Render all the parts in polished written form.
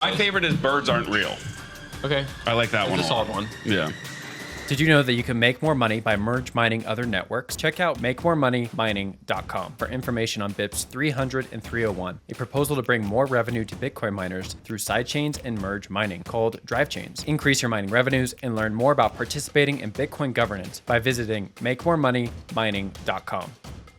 My favorite is birds aren't real. Okay. I like that one a lot. Solid one. Yeah. Did you know that you can make more money by merge mining other networks? Check out makemoremoneymining.com for information on BIPs 300 and 301, a proposal to bring more revenue to Bitcoin miners through sidechains and merge mining called drive chains. Increase your mining revenues and learn more about participating in Bitcoin governance by visiting makemoremoneymining.com.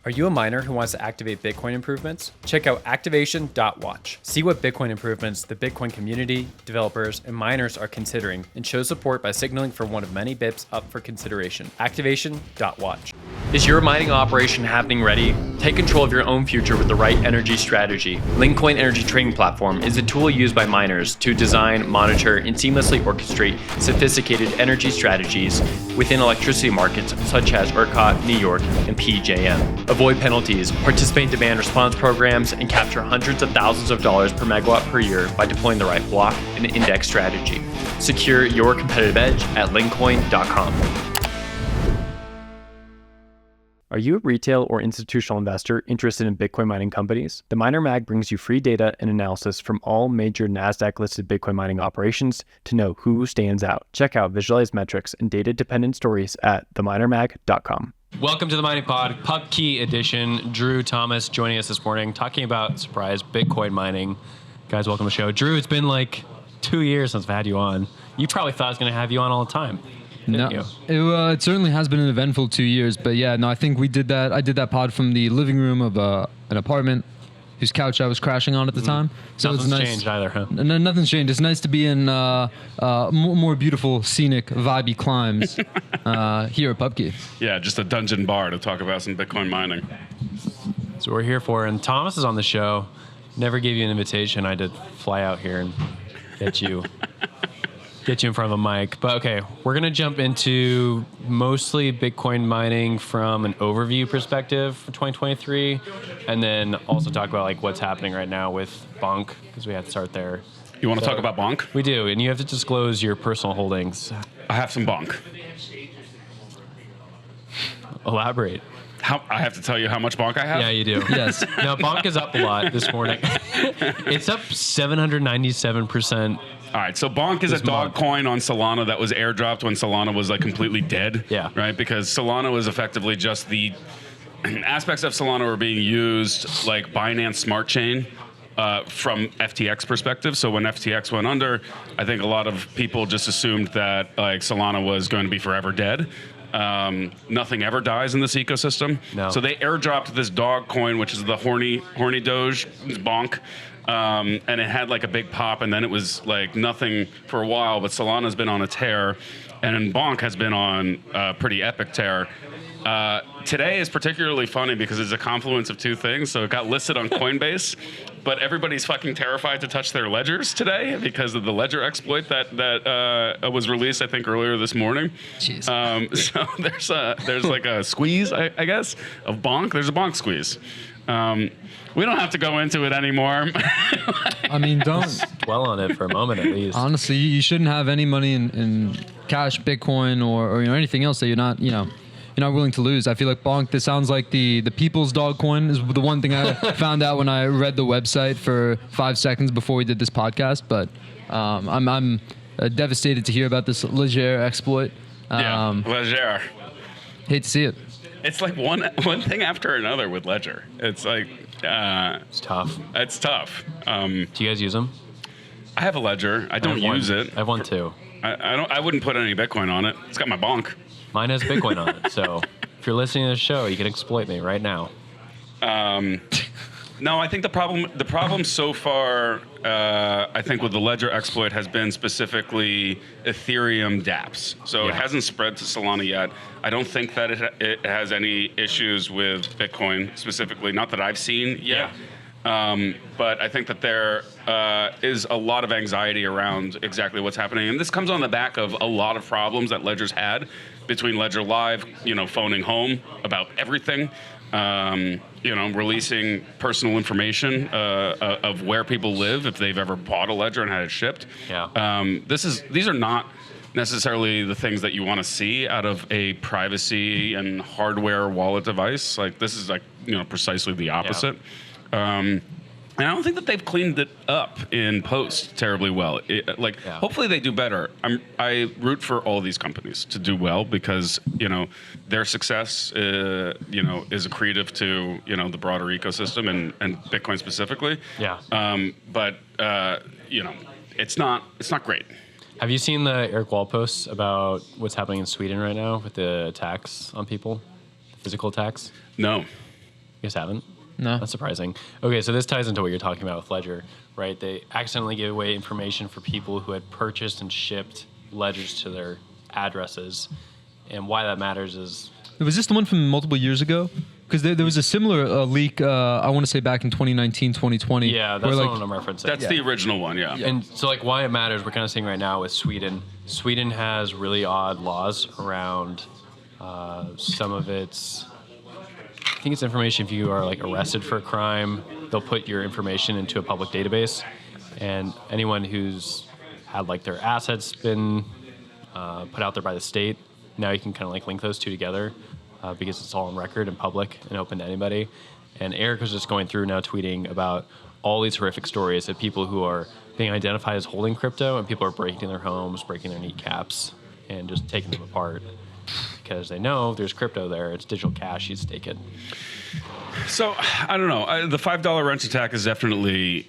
Are you a miner who wants to activate Bitcoin improvements? Check out Activation.Watch. See what Bitcoin improvements the Bitcoin community, developers, and miners are considering, and show support by signaling for one of many BIPs up for consideration. Activation.Watch. Is your mining operation happening ready? Take control of your own future with the right energy strategy. Lincoin Energy Trading Platform is a tool used by miners to design, monitor, and seamlessly orchestrate sophisticated energy strategies within electricity markets such as ERCOT, New York, and PJM. Avoid penalties, participate in demand response programs, and capture hundreds of thousands of dollars per megawatt per year by deploying the right block and index strategy. Secure your competitive edge at lincoin.com. Are you a retail or institutional investor interested in Bitcoin mining companies? The Miner Mag brings you free data and analysis from all major NASDAQ-listed Bitcoin mining operations to know who stands out. Check out visualized metrics and data-dependent stories at theminermag.com. Welcome to the Mining Pod, PUBKEY edition. Drew Thomas joining us this morning, talking about surprise Bitcoin mining. Guys, welcome to the show. Drew, it's been like 2 years since I've had you on. You probably thought I was going to have you on all the time. No, it certainly has been an eventful 2 years, but yeah, no, I think we did that. I did that pod from the living room of an apartment whose couch I was crashing on at the time. So nothing's it's nice. Changed either, huh? No, nothing's changed. It's nice to be in more beautiful, scenic, vibey climes here at PUBKEY. Yeah, just a dungeon bar to talk about some Bitcoin mining. That's what we're here for. And Thomas is on the show. Never gave you an invitation. I had to fly out here and get you in front of a mic. But okay, we're going to jump into mostly Bitcoin mining from an overview perspective for 2023, and then also talk about like what's happening right now with Bonk, because we have to start there. You want to talk about Bonk? We do, and you have to disclose your personal holdings. I have some Bonk. Elaborate. I have to tell you how much Bonk I have? Yeah, you do. Yes. Now, Bonk is up a lot this morning. It's up 797%. All right, so Bonk is a dog coin on Solana that was airdropped when Solana was like completely dead. Yeah. Right, because Solana was effectively just the aspects of Solana were being used like Binance Smart Chain from FTX perspective. So when FTX went under, I think a lot of people just assumed that like Solana was going to be forever dead. Nothing ever dies in this ecosystem. No. So they airdropped this dog coin, which is the horny Doge, Bonk. And it had like a big pop, and then it was like nothing for a while, but Solana's been on a tear, and Bonk has been on a pretty epic tear. Today is particularly funny because it's a confluence of two things. So it got listed on Coinbase, but everybody's fucking terrified to touch their ledgers today because of the ledger exploit that was released, I think, earlier this morning. Jeez. So there's like a squeeze, I guess, of Bonk. There's a Bonk squeeze. We don't have to go into it anymore. I mean, don't Dwell on it for a moment at least. honestly. You shouldn't have any money in cash, Bitcoin, or anything else that you're not willing to lose. I feel like Bonk. This sounds like the people's dog coin is the one thing I found out when I read the website for 5 seconds before we did this podcast. But I'm devastated to hear about this Leger exploit. Ledger. Hate to see it. It's like one thing after another with Ledger. It's like It's tough. it's tough. Do you guys use them? I have a Ledger. I don't use it. I have one too. I wouldn't put any Bitcoin on it. It's got my Bonk. Mine has Bitcoin on it, so if you're listening to the show, you can exploit me right now. No, I think the problem so far, I think with the Ledger exploit has been specifically Ethereum dApps. So it hasn't spread to Solana yet. I don't think that it has any issues with Bitcoin specifically, not that I've seen yet. But I think that there is a lot of anxiety around exactly what's happening. And this comes on the back of a lot of problems that Ledger's had between Ledger Live, phoning home about everything. Releasing personal information of where people live if they've ever bought a Ledger and had it shipped. Yeah. These are not necessarily the things that you want to see out of a privacy and hardware wallet device. Like this is precisely the opposite. And I don't think that they've cleaned it up in post terribly well. Hopefully they do better. I root for all these companies to do well because, their success, is accretive to, the broader ecosystem and Bitcoin specifically. Yeah. But it's not great. Have you seen the Eric Wall posts about what's happening in Sweden right now with the attacks on people, physical attacks? No. You guys haven't? No. That's surprising. Okay, so this ties into what you're talking about with Ledger, right? They accidentally gave away information for people who had purchased and shipped ledgers to their addresses. And why that matters is... Was this the one from multiple years ago? Because there was a similar leak, I want to say back in 2019, 2020. Yeah, that's the one I'm referencing. That's the original one, yeah. And so, why it matters, we're kind of seeing right now with Sweden. Sweden has really odd laws around some of its... I think it's information if you are arrested for a crime, they'll put your information into a public database, and anyone who's had their assets been put out there by the state, now you can kind of link those two together because it's all on record and public and open to anybody. And Eric was just going through now tweeting about all these horrific stories of people who are being identified as holding crypto, and people are breaking their homes, breaking their kneecaps, and just taking them apart. Because they know there's crypto there. It's digital cash. You stake it. So, I don't know. The $5 wrench attack is definitely,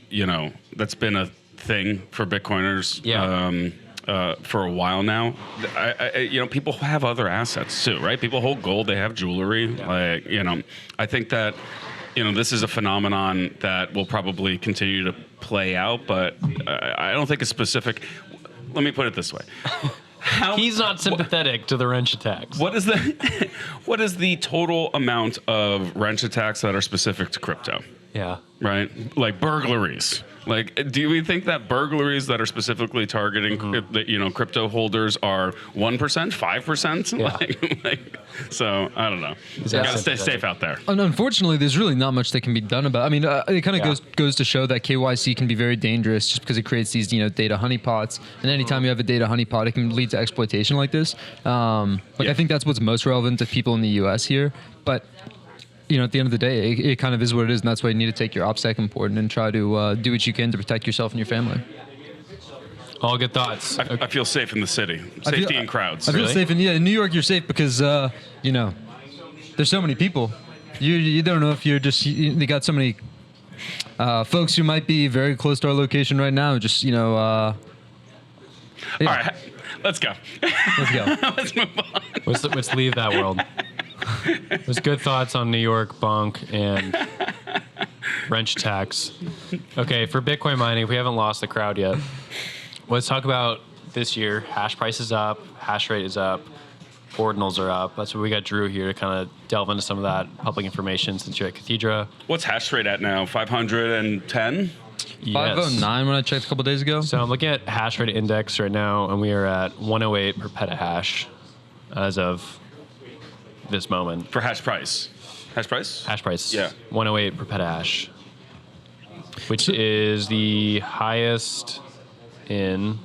that's been a thing for Bitcoiners for a while now. People have other assets too, right? People hold gold. They have jewelry. Yeah. I think that, this is a phenomenon that will probably continue to play out, but I don't think it's specific. Let me put it this way. He's not sympathetic to the wrench attacks. What is the total amount of wrench attacks that are specific to crypto? Yeah. Right? Like burglaries. Do we think that burglaries that are specifically targeting crypto holders are 1%, 5%? Yeah. So I don't know. You gotta stay safe out there. And unfortunately, there's really not much that can be done about it. I mean, it kind of goes to show that KYC can be very dangerous just because it creates these data honeypots. And anytime you have a data honeypot, it can lead to exploitation like this. I think that's what's most relevant to people in the U.S. here. But at the end of the day, it kind of is what it is, and that's why you need to take your OPSEC import and try to do what you can to protect yourself and your family. All good thoughts. I feel safe in the city. Safety in crowds. I feel safe in New York. You're safe because there's so many people. You don't know if you're just they got so many folks who might be very close to our location right now. Just All right, let's go. Let's go. Let's move on. Let's leave that world. It was good thoughts on New York, Bonk, and wrench attacks. Okay, for Bitcoin mining, we haven't lost the crowd yet. Let's talk about this year. Hash price is up, hash rate is up, ordinals are up. That's what we got Drew here to kind of delve into some of that public information since you're at Cathedra. What's hash rate at now? 510? Yes. 509 when I checked a couple days ago. So I'm looking at hash rate index right now, and we are at 108 per petahash as of this moment. For hash price? Hash price? Hash price. Yeah. 108 per petahash, which is the highest in,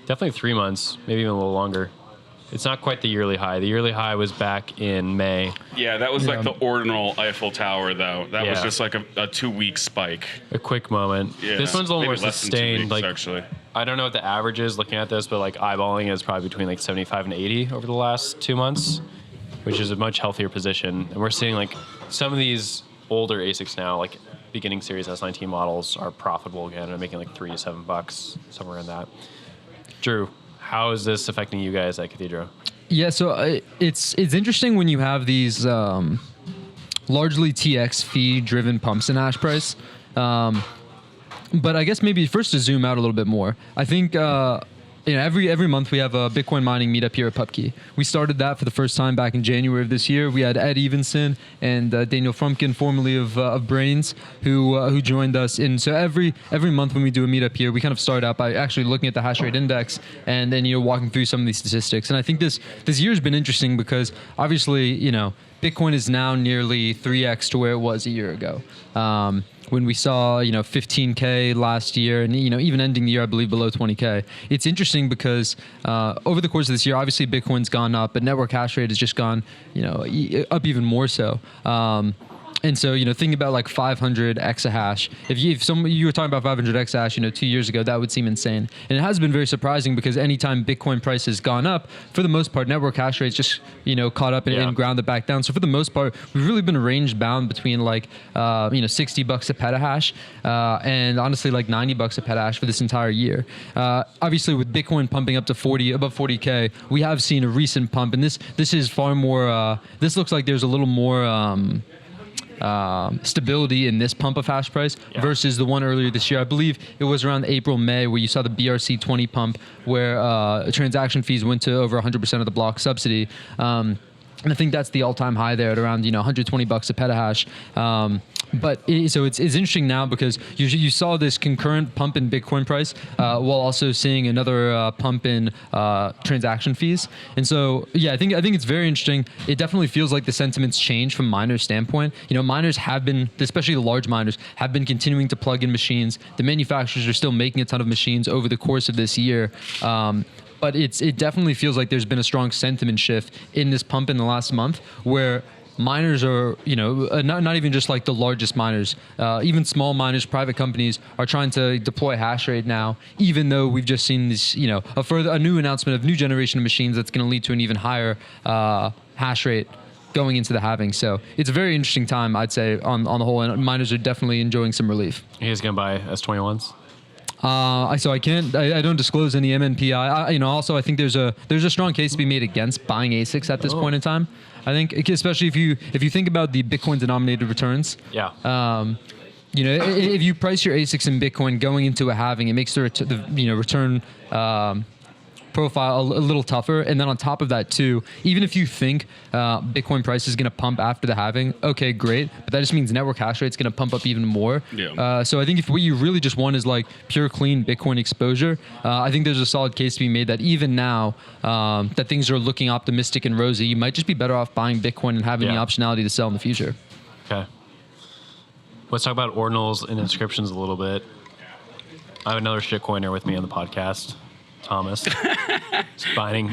definitely 3 months, maybe even a little longer. It's not quite the yearly high. The yearly high was back in May. Yeah, that was like the ordinal Eiffel Tower, though. That was just like a 2-week spike. A quick moment. Yeah. This one's a little more less than 2 sustained. weeks, actually. I don't know what the average is looking at this, but eyeballing is probably between 75 and 80 over the last 2 months, which is a much healthier position. And we're seeing some of these older ASICs now, beginning series S19 models, are profitable again and making $3 to $7, somewhere in that. Drew, how is this affecting you guys at Cathedra? Yeah, so it's interesting when you have these largely TX fee-driven pumps in hash price. But I guess maybe first to zoom out a little bit more. I think every month we have a Bitcoin mining meetup here at PUBKEY. We started that for the first time back in January of this year. We had Ed Evenson and Daniel Frumkin, formerly of Brains, who joined us. And so every month when we do a meetup here, we kind of start out by actually looking at the hash rate index and then walking through some of these statistics. And I think this year has been interesting because obviously Bitcoin is now nearly 3x to where it was a year ago. When we saw, 15K last year and, even ending the year, I believe, below 20K. It's interesting because over the course of this year, obviously Bitcoin's gone up, but network hash rate has just gone, up even more so. And so, thinking about like 500 exahash, if you were talking about 500 exahash, 2 years ago, that would seem insane. And it has been very surprising because anytime Bitcoin price has gone up, for the most part, network hash rates just, caught up and grounded back down. So for the most part, we've really been range bound between like, $60 a petahash, and honestly like $90 a petahash for this entire year. Obviously with Bitcoin pumping up to above 40K, we have seen a recent pump, and this is far more, this looks like there's a little more, stability in this pump of hash price versus the one earlier this year. I believe it was around April, May, where you saw the BRC20 pump, where transaction fees went to over 100% of the block subsidy. And I think that's the all-time high there at around $120 a petahash. So it's interesting now because you saw this concurrent pump in Bitcoin price while also seeing another pump in transaction fees. And so I think it's very interesting. It definitely feels like the sentiment's changed from miners' standpoint. Miners have been, especially the large miners, have been continuing to plug in machines. The manufacturers are still making a ton of machines over the course of this year. But it definitely feels like there's been a strong sentiment shift in this pump in the last month where miners are, not even just like the largest miners, even small miners, private companies are trying to deploy hash rate now, even though we've just seen this, a new announcement of new generation of machines that's going to lead to an even higher hash rate going into the halving. So it's a very interesting time, I'd say, on the whole, and miners are definitely enjoying some relief. You guys going to buy S21s? So I don't disclose any MNPI. Also I think there's a strong case to be made against buying ASICs at this point in time. I think, especially if you think about the Bitcoin denominated returns. Yeah. If you price your ASICs in Bitcoin going into a halving, it makes the return profile a little tougher. And then on top of that too, even if you think Bitcoin price is going to pump after the halving, okay, great. But that just means network hash rate is going to pump up even more. Yeah. So I think if what you really just want is like pure clean Bitcoin exposure, I think there's a solid case to be made that even now that things are looking optimistic and rosy, you might just be better off buying Bitcoin and having the optionality to sell in the future. Okay. Let's talk about ordinals and inscriptions a little bit. I have another shitcoiner with me on the podcast. Thomas. He's buying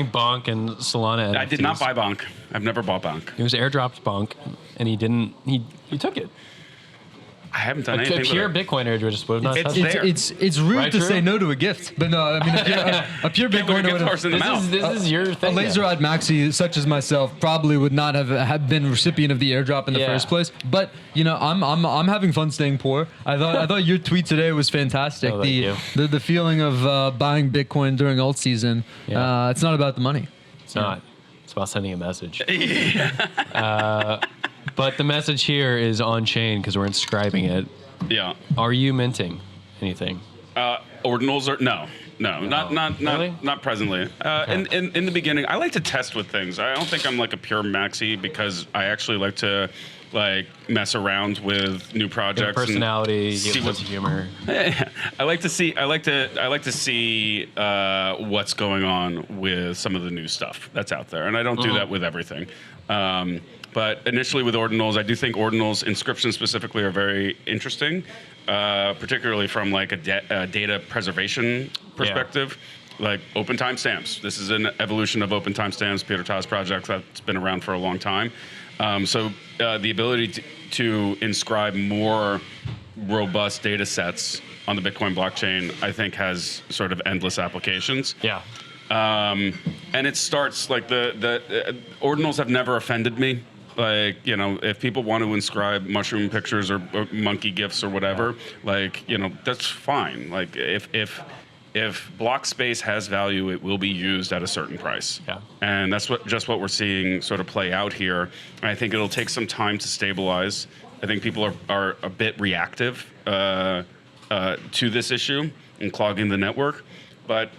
Bonk and Solana NFTs. I did not buy Bonk. I've never bought Bonk. He was airdropped Bonk, and he took it. I haven't done anything A with pure it. Bitcoiner just would have not touched there. it. It's rude Right, to Drew? say no to a gift, but no, I mean a pure Can't put a Bitcoiner gift would horse in the mouth. This is your a thing. laser-eyed maxi such as myself probably would not have been recipient of the airdrop in the first place. But I'm having fun staying poor. I thought your tweet today was fantastic. Oh, thank you. The feeling of buying Bitcoin during alt season. Yeah. It's not about the money. It's not. It's about sending a message. But the message here is on chain because we're inscribing it. Yeah. Are you minting anything? Ordinals are no, Really? not presently. In the beginning, I like to test with things. I don't think I'm like a pure maxi because I actually like to mess around with new projects. Your personality, and see your sense of humor. I like to see what's going on with some of the new stuff that's out there, and I don't do that with everything. But initially with ordinals, I do think ordinals, Inscription specifically, are very interesting, particularly from like a data preservation perspective. Like open timestamps. This is an evolution of open timestamps, Peter Ta's project that's been around for a long time. So the ability to inscribe more robust data sets on the Bitcoin blockchain, I think, has sort of endless applications. Yeah. And it starts like the ordinals have never offended me. Like, if people want to inscribe mushroom pictures or monkey gifs or whatever, that's fine. Like if block space has value, it will be used at a certain price. Yeah. And that's what we're seeing sort of play out here. And I think it'll take some time to stabilize. I think people are a bit reactive to this issue and clogging the network. But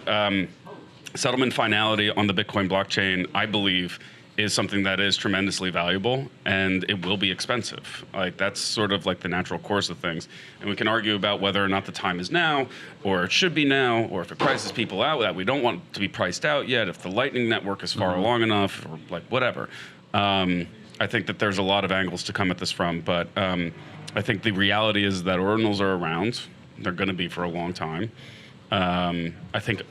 settlement finality on the Bitcoin blockchain, I believe, is something that is tremendously valuable, and it will be expensive. Like that's sort of like the natural course of things. And we can argue about whether or not the time is now, or it should be now, or if it prices people out that we don't want to be priced out yet, if the Lightning Network is far along enough, or like whatever. I think that there's a lot of angles to come at this from, but I think the reality is that ordinals are around. They're going to be for a long time. I think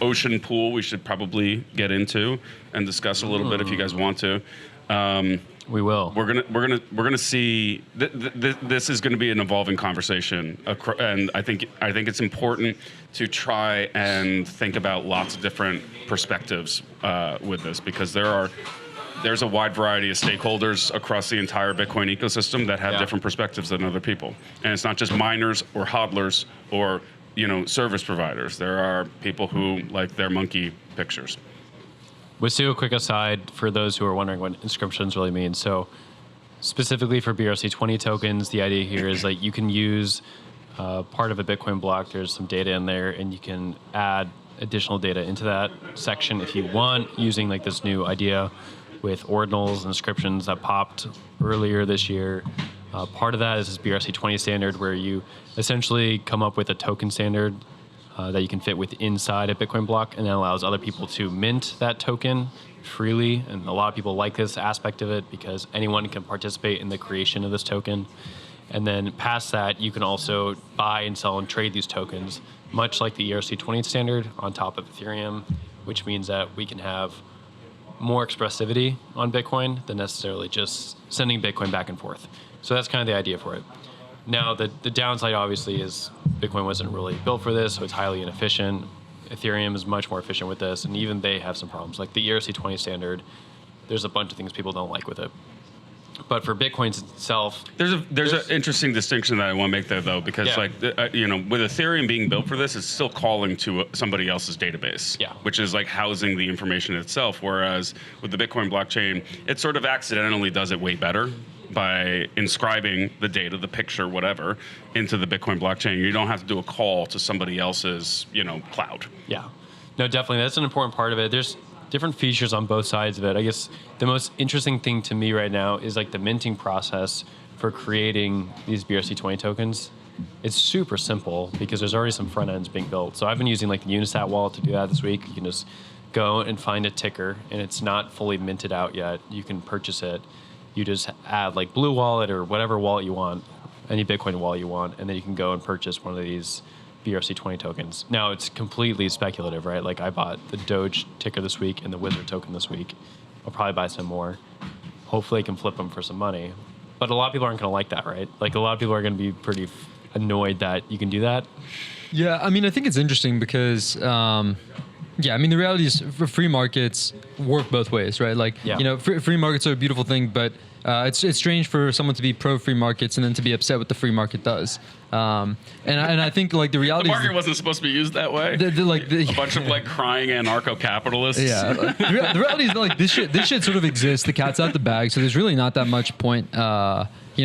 Ocean Pool we should probably get into and discuss a little bit if you guys want to. We will. We're gonna see. This is going to be an evolving conversation, and I think it's important to try and think about lots of different perspectives with this, because there's a wide variety of stakeholders across the entire Bitcoin ecosystem that have different perspectives than other people, and it's not just miners or hodlers or service providers. There are people who like their monkey pictures. Let's do a quick aside for those who are wondering what inscriptions really mean. So specifically for BRC20 tokens, the idea here is like you can use part of a Bitcoin block. There's some data in there, and you can add additional data into that section if you want, using like this new idea with ordinals and inscriptions that popped earlier this year. Part of that is this BRC20 standard, where you essentially come up with a token standard that you can fit with inside a Bitcoin block, and that allows other people to mint that token freely. And a lot of people like this aspect of it because anyone can participate in the creation of this token. And then past that, you can also buy and sell and trade these tokens, much like the ERC20 standard, on top of Ethereum, which means that we can have more expressivity on Bitcoin than necessarily just sending Bitcoin back and forth. So that's kind of the idea for it. Now, the downside obviously is Bitcoin wasn't really built for this, so it's highly inefficient. Ethereum is much more efficient with this, and even they have some problems. Like the ERC20 standard, there's a bunch of things people don't like with it. But for Bitcoin itself, there's an interesting distinction that I want to make there, though, because with Ethereum being built for this, it's still calling to somebody else's database, which is like housing the information itself. Whereas with the Bitcoin blockchain, it sort of accidentally does it way better by inscribing the data, the picture, whatever, into the Bitcoin blockchain. You don't have to do a call to somebody else's, cloud. Yeah, no, definitely. That's an important part of it. There's different features on both sides of it. I guess the most interesting thing to me right now is like the minting process for creating these BRC20 tokens. It's super simple because there's already some front ends being built. So I've been using like the Unisat wallet to do that this week. You can just go and find a ticker, and it's not fully minted out yet. You can purchase it. You just add like Blue Wallet or whatever wallet you want, any Bitcoin wallet you want, and then you can go and purchase one of these BRC20 tokens. Now, it's completely speculative, right? Like I bought the Doge ticker this week and the Wizard token this week. I'll probably buy some more. Hopefully I can flip them for some money. But a lot of people aren't going to like that, right? Like a lot of people are going to be pretty annoyed that you can do that. Yeah, I mean, I think it's interesting because the reality is free markets work both ways, right? Like, free markets are a beautiful thing, but it's strange for someone to be pro free markets and then to be upset what the free market does. And I think like the reality the market wasn't supposed to be used that way. A bunch of like crying anarcho-capitalists. Yeah, the reality is like this shit sort of exists. The cat's out the bag, so there's really not that much point.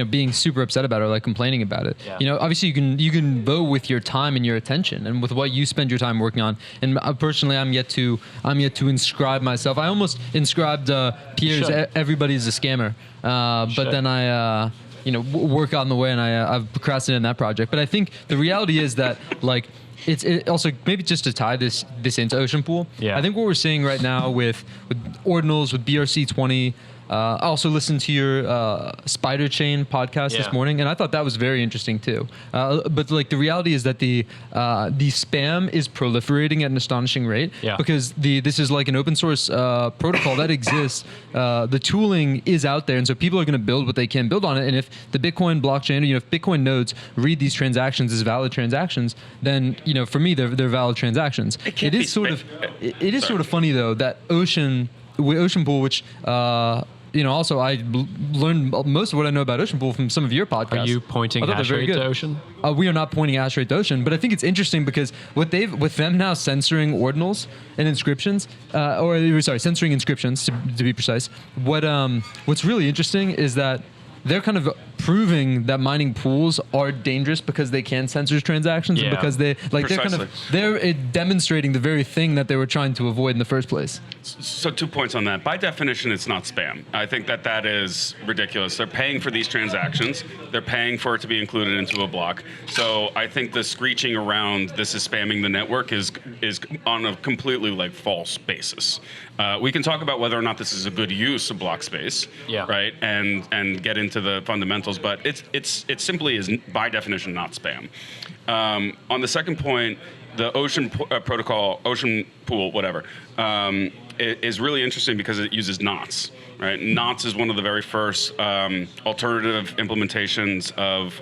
Being super upset about it or like complaining about it. Yeah. Obviously you can vote with your time and your attention and with what you spend your time working on. And personally, I'm yet to inscribe myself. I almost inscribed Pierre's Everybody's a Scammer, but then I work on the way, and I've procrastinated in that project. But I think the reality is that like it also, maybe just to tie this into Ocean Pool. I think what we're seeing right now with ordinals, with BRC20. I also listened to your Spider Chain podcast this morning, and I thought that was very interesting too. But like the reality is that the spam is proliferating at an astonishing rate because this is like an open source protocol that exists. The tooling is out there, and so people are going to build what they can build on it. And if the Bitcoin blockchain, if Bitcoin nodes read these transactions as valid transactions, then for me they're valid transactions. It is sort of funny though that Ocean Pool, which also I learned most of what I know about Ocean Pool from some of your podcasts. Are you pointing hash rate to Ocean? We are not pointing hash rate to Ocean, but I think it's interesting because with them now censoring ordinals and inscriptions, censoring inscriptions to be precise. What's really interesting is that they're kind of proving that mining pools are dangerous because they can censor transactions and because they're demonstrating the very thing that they were trying to avoid in the first place. So 2 points on that. By definition, it's not spam. I think that is ridiculous. They're paying for these transactions. They're paying for it to be included into a block. So I think the screeching around this is spamming the network is on a completely like false basis. We can talk about whether or not this is a good use of block space, right? And get into the fundamentals, but it simply is by definition not spam. On the second point, the Ocean protocol, Ocean Pool, whatever, is really interesting because it uses knots. right? Knots is one of the very first alternative implementations of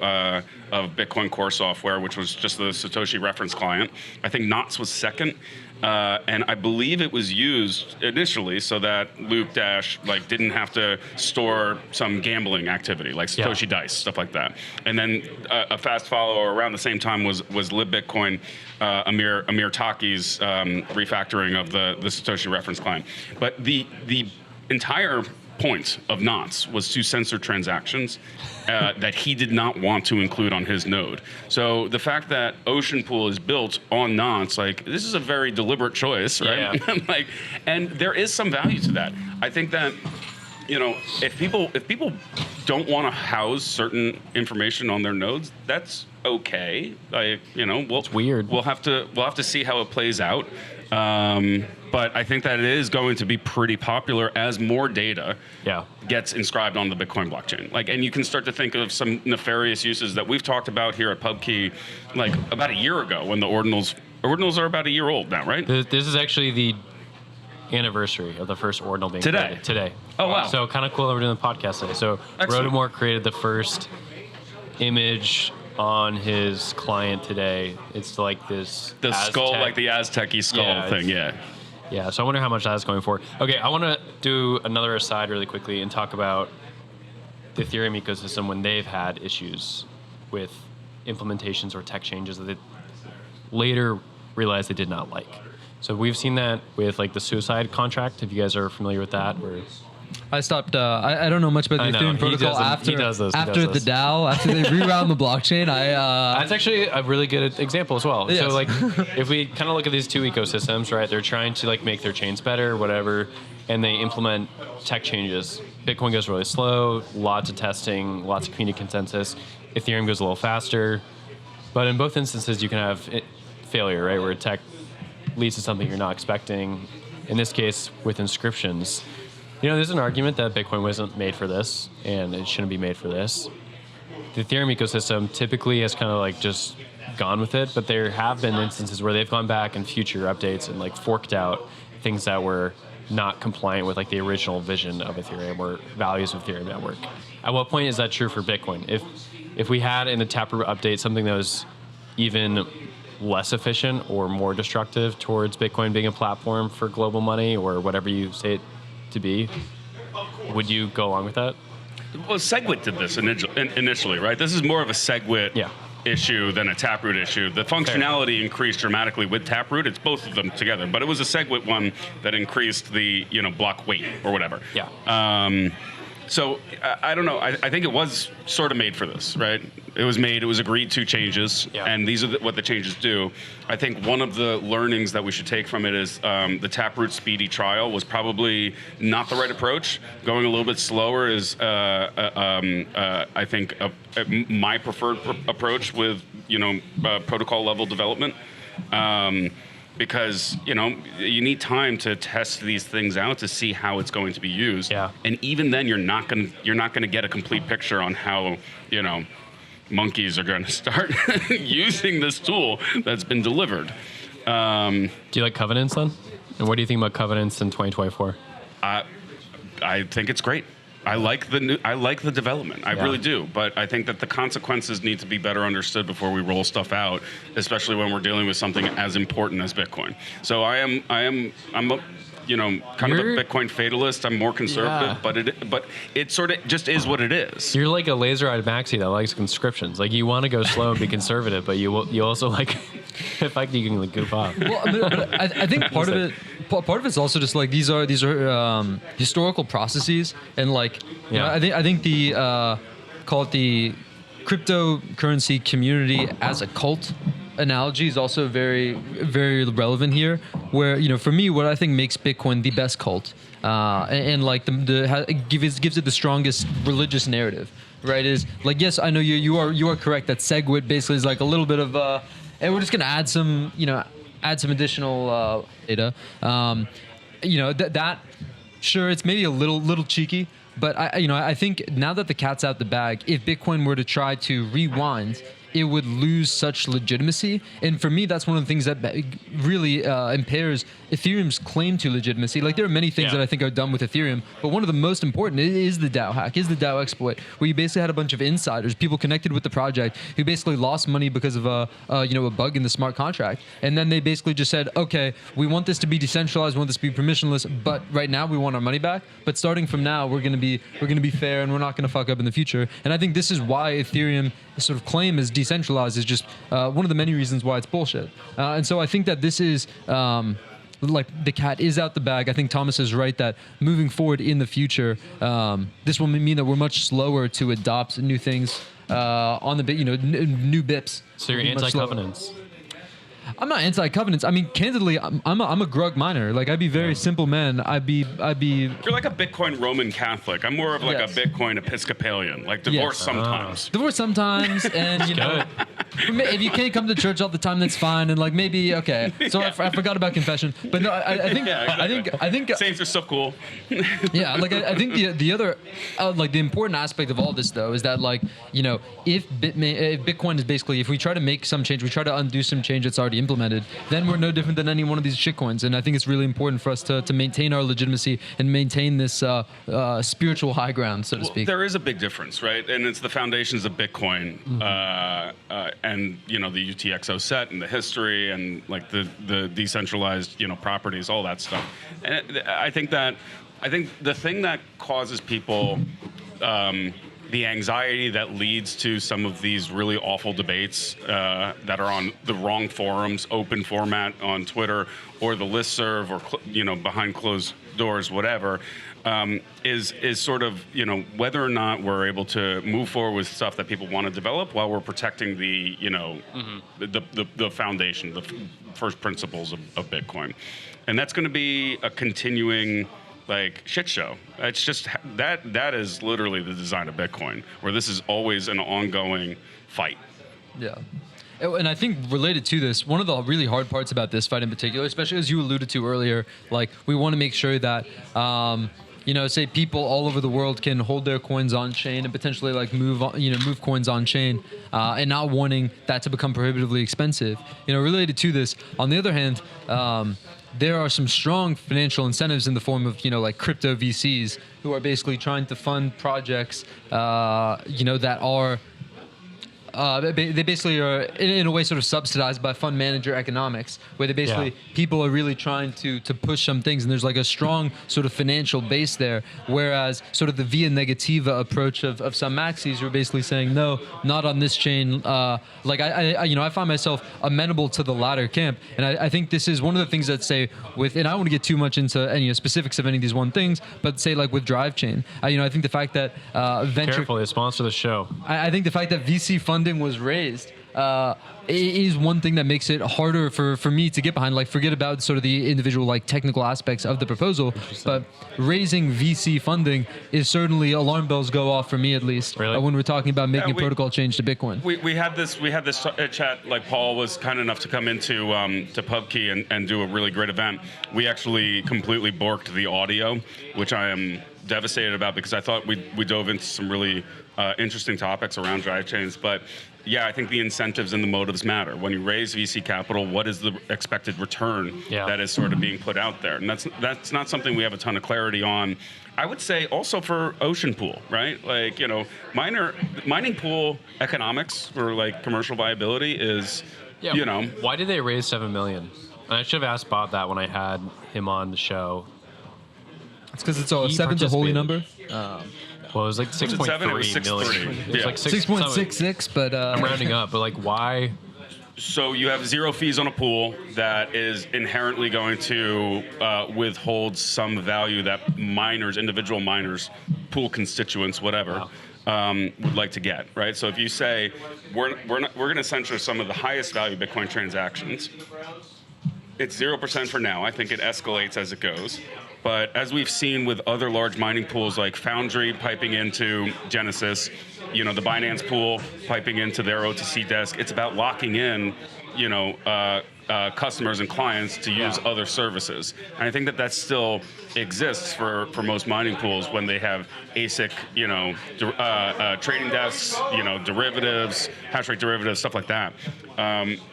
Bitcoin core software, which was just the Satoshi reference client. I think Knots was second. And I believe it was used initially so that Luke Dash didn't have to store some gambling activity like Satoshi Dice, stuff like that. And then a fast follower around the same time was LibBitcoin, Amir Taki's refactoring of the Satoshi reference client. But the entire point of Knots was to censor transactions that he did not want to include on his node. So the fact that Ocean Pool is built on Knots, this is a very deliberate choice, right? Yeah. And there is some value to that. I think that, if people don't want to house certain information on their nodes, that's okay. It's weird. We'll have to see how it plays out. But I think that it is going to be pretty popular as more data gets inscribed on the Bitcoin blockchain. And you can start to think of some nefarious uses that we've talked about here at PubKey, about a year ago when the ordinals are about a year old now, right? This is actually the anniversary of the first ordinal being created. Today. Oh, wow. So kind of cool that we're doing the podcast today. So Rotomore created the first image on his client today. It's like this skull, like the Aztec-y skull thing. Yeah, so I wonder how much that's going for. Okay, I want to do another aside really quickly and talk about the Ethereum ecosystem when they've had issues with implementations or tech changes that they later realized they did not like. So we've seen that with the suicide contract, if you guys are familiar with that. I stopped. I don't know much about the Ethereum protocol after the DAO. After they reroute the blockchain, that's actually a really good example as well. Yes. So if we kind of look at these two ecosystems, right? They're trying to make their chains better, whatever, and they implement tech changes. Bitcoin goes really slow, lots of testing, lots of community consensus. Ethereum goes a little faster, but in both instances, you can have failure, right? Where tech leads to something you're not expecting. In this case, with inscriptions. There's an argument that Bitcoin wasn't made for this, and it shouldn't be made for this. The Ethereum ecosystem typically has kind of just gone with it, but there have been instances where they've gone back in future updates and forked out things that were not compliant with the original vision of Ethereum or values of Ethereum network. At what point is that true for Bitcoin? If we had in the Taproot update something that was even less efficient or more destructive towards Bitcoin being a platform for global money or whatever you say it to be, would you go along with that? Well, SegWit did this initially, right? This is more of a SegWit issue than a Taproot issue. The functionality increased dramatically with Taproot. It's both of them together, but it was a SegWit one that increased the block weight or whatever. Yeah. So I don't know. I think it was sort of made for this, right? It was agreed to changes, and these are what the changes do. I think one of the learnings that we should take from it is the Taproot speedy trial was probably not the right approach. Going a little bit slower is, I think, my preferred approach with protocol level development. Because you need time to test these things out to see how it's going to be used. Yeah. And even then, you're not gonna get a complete picture on how monkeys are going to start using this tool that's been delivered. Do you like covenants then? And what do you think about covenants in 2024? I think it's great. I like the development. I really do. But I think that the consequences need to be better understood before we roll stuff out, especially when we're dealing with something as important as Bitcoin. So I'm a kind of a Bitcoin fatalist. I'm more conservative, but it sort of just is what it is. You're like a laser-eyed maxi that likes conscriptions. You want to go slow and be conservative, but you also the fact that you can goof off. Well, but I think part of it's also just these are historical processes, and I think the call it the cryptocurrency community as a cult analogy is also very, very relevant here. Where for me, what I think makes Bitcoin the best cult, gives it the strongest religious narrative, right? Is yes, I know you are correct that SegWit basically is a little bit of and we're just gonna add some additional data. That sure, it's maybe a little cheeky. But I think now that the cat's out the bag, if Bitcoin were to try to rewind it would lose such legitimacy. And for me, that's one of the things that really impairs Ethereum's claim to legitimacy. Like, there are many things that I think are done with Ethereum, but one of the most important is the DAO hack, is the DAO exploit, where you basically had a bunch of insiders, people connected with the project, who basically lost money because of a bug in the smart contract. And then they basically just said, okay, we want this to be decentralized, we want this to be permissionless, but right now we want our money back. But starting from now, we're gonna be fair, and we're not gonna fuck up in the future. And I think this is why Ethereum sort of claim is decentralized is just one of the many reasons why it's bullshit. And so I think that this is like, the cat is out the bag. I think Thomas is right that moving forward in the future, this will mean that we're much slower to adopt new things on the new BIPs. So you're anti-covenants. I'm not anti-covenants. I mean, candidly, I'm a grug miner. Like, I'd be very simple man. I'd be. You're like a Bitcoin Roman Catholic. I'm more of like a Bitcoin Episcopalian. Like, divorce sometimes. Divorce sometimes, and you know, if you can't come to church all the time, that's fine. And like, maybe okay. So I forgot about confession, but no, I think I think Saints are so cool. Yeah, like I think the other like the important aspect of all this though is that, like, you know, if Bitcoin is basically, if we try to make some change, we try to undo some change that's already implemented, then we're no different than any one of these shitcoins. And I think it's really important for us to maintain our legitimacy and maintain this spiritual high ground, so to speak. There is a big difference, right? And it's the foundations of Bitcoin, and you know, the UTXO set and the history and like the decentralized, you know, properties, all that stuff. And I think the thing that causes people the anxiety that leads to some of these really awful debates that are on the wrong forums, open format on Twitter or the listserv or behind closed doors, whatever, is sort of, you know, whether or not we're able to move forward with stuff that people want to develop while we're protecting the, you know, the foundation, the first principles of Bitcoin. And that's going to be a continuing, like, shit show. It's just that is literally the design of Bitcoin, where this is always an ongoing fight. Yeah. And I think related to this, one of the really hard parts about this fight in particular, especially as you alluded to earlier, like, we want to make sure that say people all over the world can hold their coins on chain and potentially like move coins on chain, and not wanting that to become prohibitively expensive. You know, related to this, on the other hand, there are some strong financial incentives in the form of, like crypto VCs who are basically trying to fund projects, that are, they basically are in a way sort of subsidized by fund manager economics, where they basically, people are really trying to push some things, and there's like a strong sort of financial base there, whereas sort of the via negativa approach of some maxis who are basically saying, no, not on this chain. I find myself amenable to the latter camp, and I think this is one of the things that say with, and I don't want to get too much into any specifics of any of these one things, but say like with Drive Chain, I think the fact that Careful, they sponsor the show. I think the fact that VC funding was raised is one thing that makes it harder for me to get behind. Like, forget about sort of the individual like technical aspects of the proposal, but raising VC funding is certainly, alarm bells go off for me, at least, when we're talking about making a protocol change to Bitcoin. We had this chat. Like, Paul was kind enough to come into to PUBKEY and do a really great event. We actually completely borked the audio, which I am devastated about, because I thought we dove into some really interesting topics around drive chains. But yeah, I think the incentives and the motives matter. When you raise VC capital, what is the expected return that is sort of being put out there? And that's not something we have a ton of clarity on. I would say also for Ocean Pool, right? Like, mining pool economics for like commercial viability is, Why did they raise $7 million? I should have asked Bob that when I had him on the show. It's because it's a seven's a holy number. Well, it was like 6.3 million. It was like 6.66, but I'm rounding up. But like, why? So you have zero fees on a pool that is inherently going to withhold some value that individual miners, pool constituents, whatever, would like to get, right? So if you say we're going to censor some of the highest value Bitcoin transactions, it's 0% for now. I think it escalates as it goes. But as we've seen with other large mining pools like Foundry piping into Genesis, the Binance pool piping into their OTC desk, it's about locking in, customers and clients to use other services. And I think that still exists for most mining pools when they have ASIC, trading desks, derivatives, hash rate derivatives, stuff like that.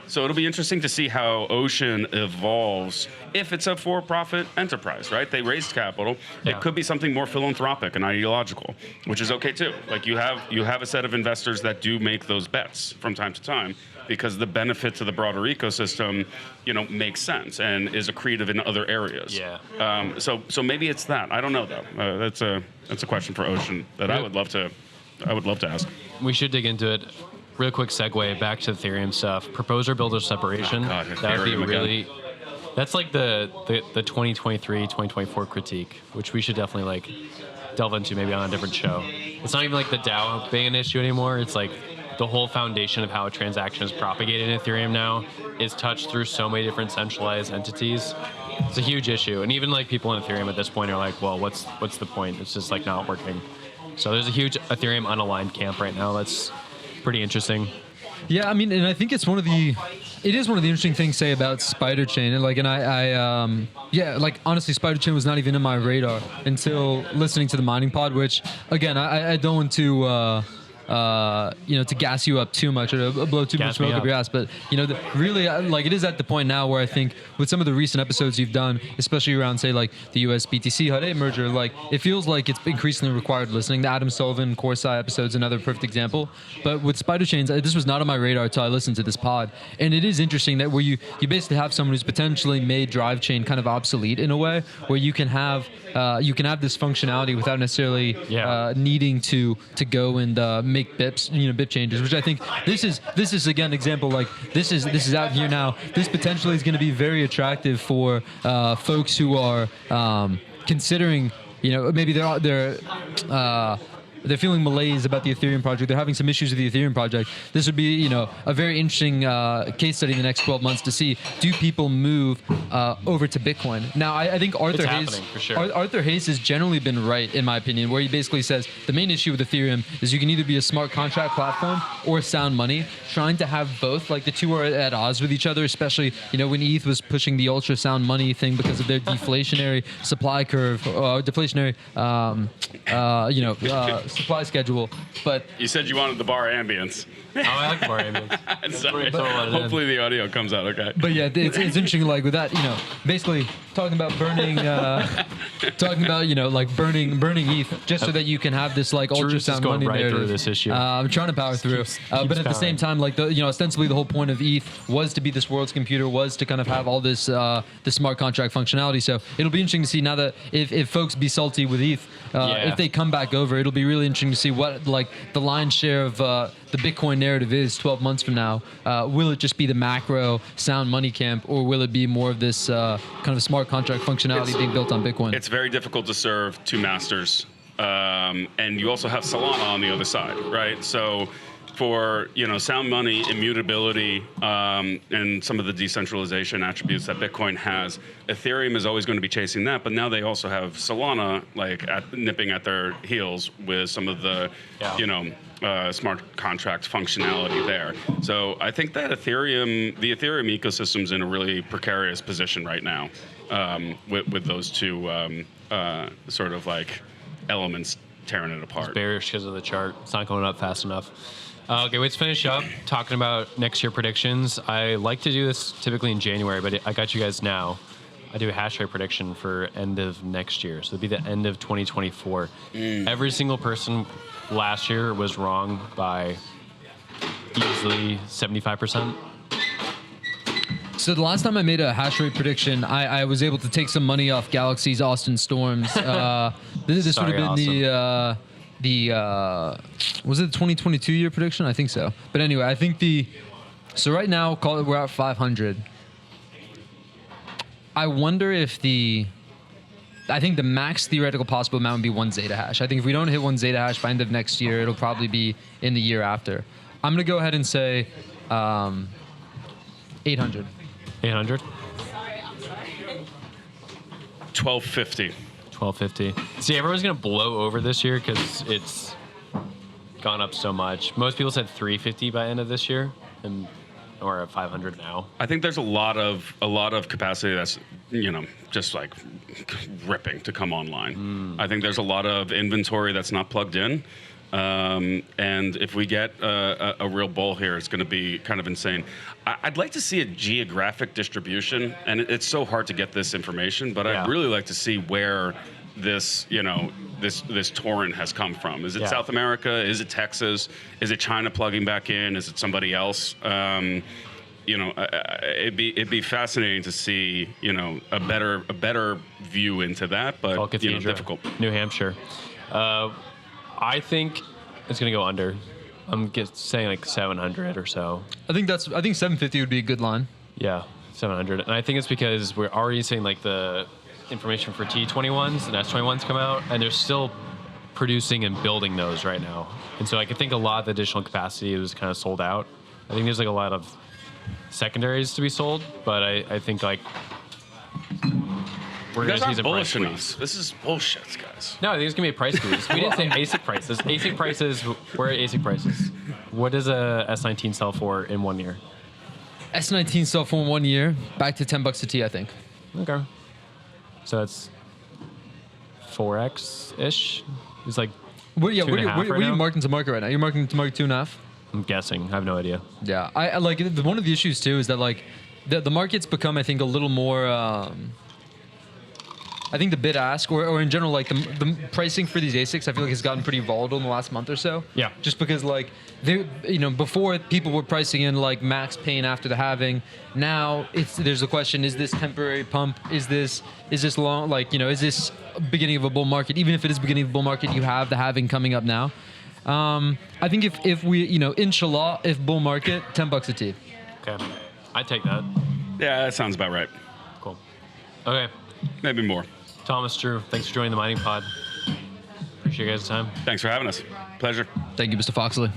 So it'll be interesting to see how Ocean evolves if it's a for-profit enterprise, right? They raised capital. Yeah. It could be something more philanthropic and ideological, which is okay too. Like you have a set of investors that do make those bets from time to time because the benefit to the broader ecosystem, makes sense and is accretive in other areas. Yeah. So maybe it's that. I don't know though. That's a question for Ocean that I would love to ask. We should dig into it. Real quick segue back to Ethereum stuff. Proposer builder separation. Oh, God, that would be Ethereum really. again. That's like the 2023, 2024 critique, which we should definitely delve into maybe on a different show. It's not even like the DAO being an issue anymore. It's like the whole foundation of how a transaction is propagated in Ethereum now is touched through so many different centralized entities. It's a huge issue, and even people in Ethereum at this point are like, well, what's the point? It's just not working. So there's a huge Ethereum unaligned camp right now. That's pretty interesting. Yeah, I mean, and I think it is one of the interesting things to say about Spider Chain. And honestly, Spider Chain was not even in my radar until listening to the mining pod, which again, I don't want to to gas you up too much or to blow too much smoke up your ass. But, really, it is at the point now where I think with some of the recent episodes you've done, especially around, say, the US BTC HUD 8 merger, it feels like it's increasingly required listening. The Adam Sullivan Corsair episode is another perfect example. But with Spider Chains, this was not on my radar until I listened to this pod. And it is interesting that where you basically have someone who's potentially made Drive Chain kind of obsolete in a way, where you can have this functionality without necessarily needing to go and make BIPs, BIP changes, which I think this is again example this is out here now. This potentially is going to be very attractive for folks who are considering, maybe they're feeling malaise about the Ethereum project. They're having some issues with the Ethereum project. This would be, a very interesting case study in the next 12 months to see, do people move over to Bitcoin? Now, I think Arthur Hayes has generally been right, in my opinion, where he basically says the main issue with Ethereum is you can either be a smart contract platform or sound money. Trying to have both, the two are at odds with each other, especially, when ETH was pushing the ultra sound money thing because of their deflationary supply curve, deflationary, supply schedule. But you said you wanted the bar ambience. Oh, I like the bar ambience. Sorry. Hopefully the audio comes out okay. But yeah, it's interesting. With that, basically talking about burning, burning ETH just so that you can have this ultrasound money right narrative. Through this issue. I'm trying to power through, but at the same time, ostensibly the whole point of ETH was to be this world's computer, was to kind of have all this the smart contract functionality. So it'll be interesting to see now that if folks be salty with ETH, if they come back over, it'll be really interesting to see what the lion's share of the Bitcoin narrative is 12 months from now. Will it just be the macro sound money camp, or will it be more of this kind of smart contract functionality being built on Bitcoin? It's very difficult to serve two masters, and you also have Solana on the other side, right? So for sound money, immutability, and some of the decentralization attributes that Bitcoin has, Ethereum is always going to be chasing that. But now they also have Solana nipping at their heels with some of the smart contract functionality there. So I think that the Ethereum ecosystem's in a really precarious position right now, with those two elements tearing it apart. It's bearish because of the chart. It's not going up fast enough. Okay, let's finish up talking about next year predictions. I like to do this typically in January, but I got you guys now. I do a hash rate prediction for end of next year. So it'll be the end of 2024. Every single person last year was wrong by easily 75%. So the last time I made a hash rate prediction, I was able to take some money off Galaxy's Austin Storms. This would have been was it the 2022 year prediction? I think so. But anyway, I think so right now, we're at 500. I wonder if I think the max theoretical possible amount would be 1 Zeta hash. I think if we don't hit 1 Zeta hash by end of next year, it'll probably be in the year after. I'm going to go ahead and say 800. 800? 1250. 1250. See, everyone's going to blow over this year because it's gone up so much. Most people said 350 by end of this year, and or at 500 now. I think there's a lot of capacity that's just like ripping to come online. I think there's a lot of inventory that's not plugged in, and if we get a real bull here, it's going to be kind of insane. I'd like to see a geographic distribution, and it's so hard to get this information, but I'd really like to see where this this torrent has come from. Is it South America? Is it Texas? Is it China plugging back in? Is it somebody else? It'd be fascinating to see a better view into that, but Cathedra, difficult. New Hampshire. I think it's gonna go under. I'm saying like 700 or so. I think 750 would be a good line. Yeah, 700, and I think it's because we're already seeing like the information for T21s and S21s come out, and they're still producing and building those right now. And so I think a lot of the additional capacity was kind of sold out. I think there's like a lot of secondaries to be sold, but I think like we're going to see some price squeeze. This is bullshit, guys. No, I think it's going to be a price squeeze. We didn't say ASIC prices. ASIC prices, where are ASIC prices? What does a S19 sell for in 1 year? S19 sell for 1 year, back to $10 a T, I think. Okay. So that's 4x-ish? It's like What are you now? marking to market right now? You're marking to market 2.5? I'm guessing. I have no idea. Yeah, I like one of the issues too is that like the market's become, I think, a little more. I think the bid ask or in general like the pricing for these ASICs I feel like has gotten pretty volatile in the last month or so. Yeah. Just because like they before people were pricing in like max pain after the halving. Now there's a question: is this temporary pump? Is this long? Like is this beginning of a bull market? Even if it is beginning of a bull market, you have the halving coming up now. I think if we inshallah if bull market $10 a T. Okay, I take that. Yeah, that sounds about right. Cool. Okay, Maybe more. Thomas, Drew, thanks for joining the mining pod. Appreciate you guys' time. Thanks for having us. Pleasure. Thank you, Mr. Foxley.